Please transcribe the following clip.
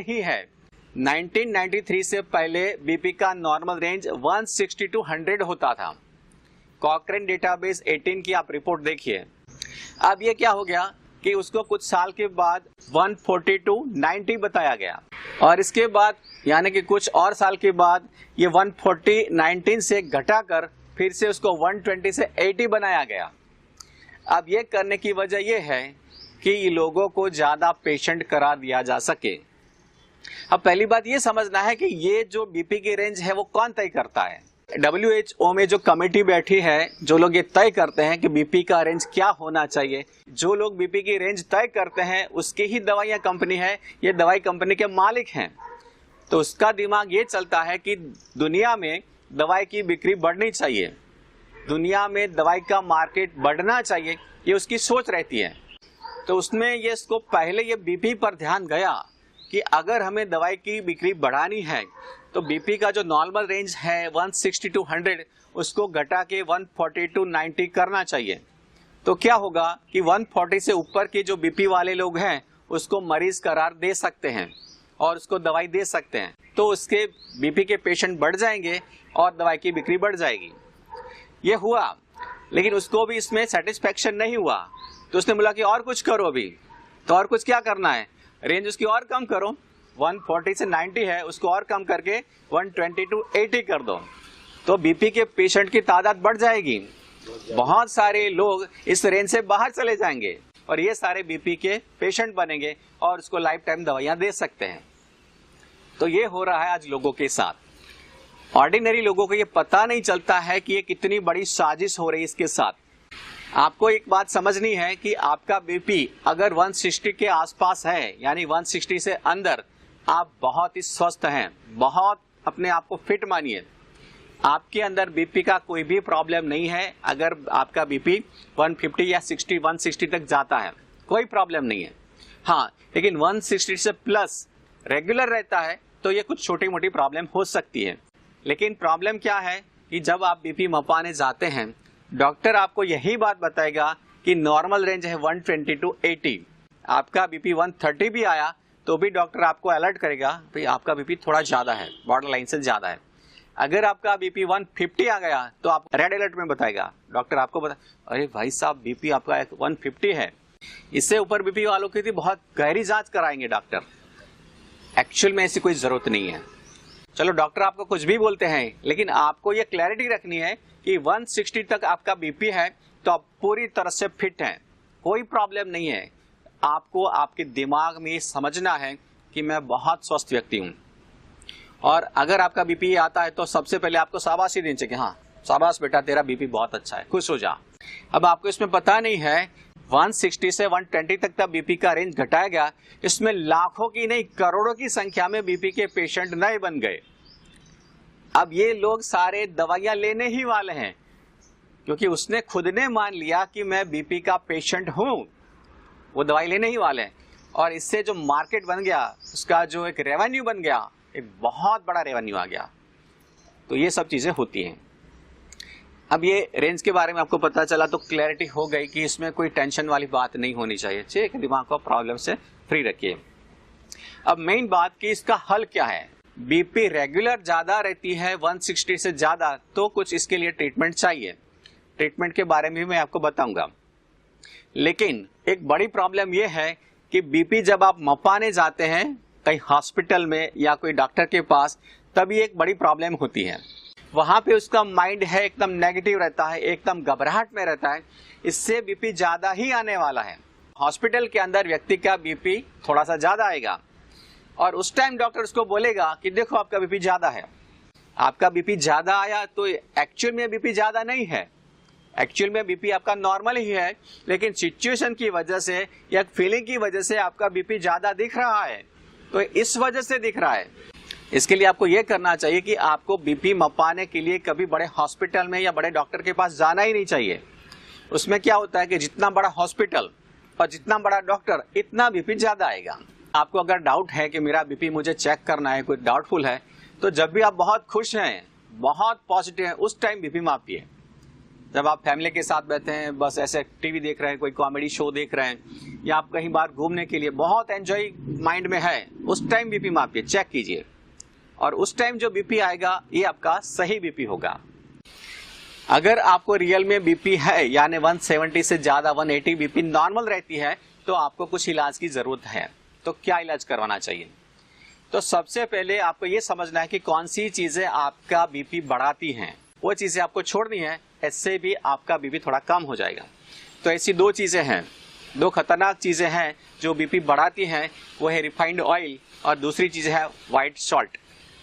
ही है। 1993 से पहले बीपी का नॉर्मल रेंज 160 to 100 होता था। कॉकरेन डेटाबेस 18 की आप रिपोर्ट देखिए। अब ये क्या हो गया कि उसको कुछ साल के बाद 140 to 90 बताया गया, और इसके बाद यानी कि कुछ और साल के बाद ये 140-19 से घटाकर फिर से उसको 120 से 80 बनाया गया। अब ये करने की वजह ये है कि लोगों को ज्यादा पेशेंट करा दिया जा सके। अब पहली बात ये समझना है कि ये जो बीपी की रेंज है वो कौन तय करता है। WHO में जो कमेटी बैठी है, जो लोग ये तय करते हैं कि बीपी का रेंज क्या होना चाहिए, जो लोग बीपी की रेंज तय करते हैं उसकी ही दवाइयां कंपनी है, ये दवाई कंपनी के मालिक हैं। तो उसका दिमाग ये चलता है कि दुनिया में दवाई की बिक्री बढ़नी चाहिए, दुनिया में दवाई का मार्केट बढ़ना चाहिए, ये उसकी सोच रहती है। तो उसमें ये इसको पहले ये बीपी पर ध्यान गया कि अगर हमें दवाई की बिक्री बढ़ानी है तो बीपी का जो नॉर्मल रेंज है 160 to 100 उसको घटा के 140 to 90 करना चाहिए। तो क्या होगा कि 140 से ऊपर के जो बीपी वाले लोग हैं उसको मरीज करार दे सकते हैं और उसको दवाई दे सकते हैं, तो उसके बीपी के पेशेंट बढ़ जाएंगे और दवाई की बिक्री बढ़ जाएगी। ये हुआ, लेकिन उसको भी इसमें सेटिस्फेक्शन नहीं हुआ, तो उसने बोला कि और कुछ करो अभी। तो और कुछ क्या करना है, रेंज उसकी और कम करो, 140 से 90 है उसको और कम करके 120 to 80 कर दो, तो बीपी के पेशेंट की तादाद बढ़ जाएगी। बहुत सारे लोग इस रेंज से बाहर चले जाएंगे और ये सारे बीपी के पेशेंट बनेंगे और उसको लाइफ टाइम दवाइयां दे सकते हैं। तो ये हो रहा है आज लोगों के साथ। ऑर्डिनरी लोगों को ये पता नहीं चलता है कि ये कितनी बड़ी साजिश हो रही है इसके साथ। आपको एक बात समझनी है कि आपका बीपी अगर 160 के आसपास है, यानी 160 से अंदर, आप बहुत ही स्वस्थ हैं, बहुत अपने आप को फिट मानिए। आपके अंदर बीपी का कोई भी प्रॉब्लम नहीं है। अगर आपका बीपी 150 या 60, 160 तक जाता है कोई प्रॉब्लम नहीं है। हाँ, लेकिन 160 से प्लस रेगुलर रहता है तो ये कुछ छोटी मोटी प्रॉब्लम हो सकती है। लेकिन प्रॉब्लम क्या है कि जब आप बीपी मपाने जाते हैं, डॉक्टर आपको यही बात बताएगा कि नॉर्मल रेंज है 120 to 80। आपका बीपी 130 भी आया तो भी डॉक्टर आपको अलर्ट करेगा, भाई आपका बीपी थोड़ा ज्यादा है, बॉर्डर लाइन से ज्यादा है। अगर आपका बीपी 150 आ गया तो आप रेड अलर्ट में बताएगा, डॉक्टर आपको बता, अरे भाई साहब बीपी आपका 150 है। इससे ऊपर बीपी वालों की बहुत गहरी जांच कराएंगे डॉक्टर। एक्चुअल में ऐसी कोई जरूरत नहीं है। चलो डॉक्टर आपको कुछ भी बोलते हैं, लेकिन आपको ये क्लैरिटी रखनी है कि 160 तक आपका बीपी है तो आप पूरी तरह से फिट हैं, कोई प्रॉब्लम नहीं है। आपको आपके दिमाग में समझना है कि मैं बहुत स्वस्थ व्यक्ति हूं, और अगर आपका बीपी आता है तो सबसे पहले आपको शाबाशी देनी चाहिए, हाँ शाबाश बेटा तेरा बीपी बहुत अच्छा है, खुश हो जा। अब आपको इसमें पता नहीं है 160 से 120 तक का बीपी का रेंज घटाया गया, इसमें लाखों की नहीं करोड़ों की संख्या में बीपी के पेशेंट नए बन गए। अब ये लोग सारे दवाइयां लेने ही वाले हैं, क्योंकि उसने खुद ने मान लिया कि मैं बीपी का पेशेंट हूं, वो दवाई लेने ही वाले हैं। और इससे जो मार्केट बन गया, उसका जो एक रेवेन्यू बन गया, एक बहुत बड़ा रेवेन्यू आ गया। तो ये सब चीजें होती हैं। अब ये रेंज के बारे में आपको पता चला तो क्लैरिटी हो गई कि इसमें कोई टेंशन वाली बात नहीं होनी चाहिए। ठीक है, दिमाग को प्रॉब्लम से फ्री रखिए। अब मेन बात कि इसका हल क्या है। बीपी रेगुलर ज्यादा रहती है 160 से ज्यादा, तो कुछ इसके लिए ट्रीटमेंट चाहिए। ट्रीटमेंट के बारे में भी मैं आपको बताऊंगा। लेकिन एक बड़ी प्रॉब्लम यह है कि बीपी जब आप मपाने जाते हैं कहीं हॉस्पिटल में या कोई डॉक्टर के पास, तभी एक बड़ी प्रॉब्लम होती है। वहां पे उसका माइंड है एकदम नेगेटिव रहता है, एकदम घबराहट में रहता है, इससे बीपी ज्यादा ही आने वाला है। हॉस्पिटल के अंदर व्यक्ति का बीपी थोड़ा सा ज्यादा आएगा और उस टाइम डॉक्टर उसको बोलेगा कि देखो आपका बीपी ज्यादा है। आपका बीपी ज्यादा आया तो एक्चुअल में बीपी ज्यादा नहीं है, एक्चुअल में बीपी आपका नॉर्मल ही है, लेकिन सिचुएशन की वजह से या फीलिंग की वजह से आपका बीपी ज्यादा दिख रहा है। तो इस वजह से दिख रहा है। इसके लिए आपको यह करना चाहिए कि आपको बीपी मपाने के लिए कभी बड़े हॉस्पिटल में या बड़े डॉक्टर के पास जाना ही नहीं चाहिए। उसमें क्या होता है कि जितना बड़ा हॉस्पिटल और जितना बड़ा डॉक्टर, इतना बीपी ज्यादा आएगा। आपको अगर डाउट है कि मेरा बीपी मुझे चेक करना है, कोई डाउटफुल है, तो जब भी आप बहुत खुश हैं, बहुत पॉजिटिव हैं, उस टाइम बीपी मापिए। जब आप फैमिली के साथ बैठे हैं, बस ऐसे टीवी देख रहे हैं, कोई कॉमेडी शो देख रहे हैं, या आप कहीं बाहर घूमने के लिए बहुत एंजॉय माइंड में है, उस टाइम बीपी मापिए, चेक कीजिए, और उस टाइम जो बीपी आएगा ये आपका सही बीपी होगा। अगर आपको रियल में बीपी है, यानी 170 से ज्यादा 180 बीपी नॉर्मल रहती है, तो आपको कुछ इलाज की जरूरत है। तो क्या इलाज करवाना चाहिए? तो सबसे पहले आपको ये समझना है कि कौन सी चीजें आपका बीपी बढ़ाती हैं, वो चीजें आपको छोड़नी है, इससे भी आपका बीपी थोड़ा कम हो जाएगा। तो ऐसी दो चीजें हैं, दो खतरनाक चीजें हैं जो बीपी बढ़ाती हैं, वो है रिफाइंड ऑयल और दूसरी चीज है व्हाइट सॉल्ट।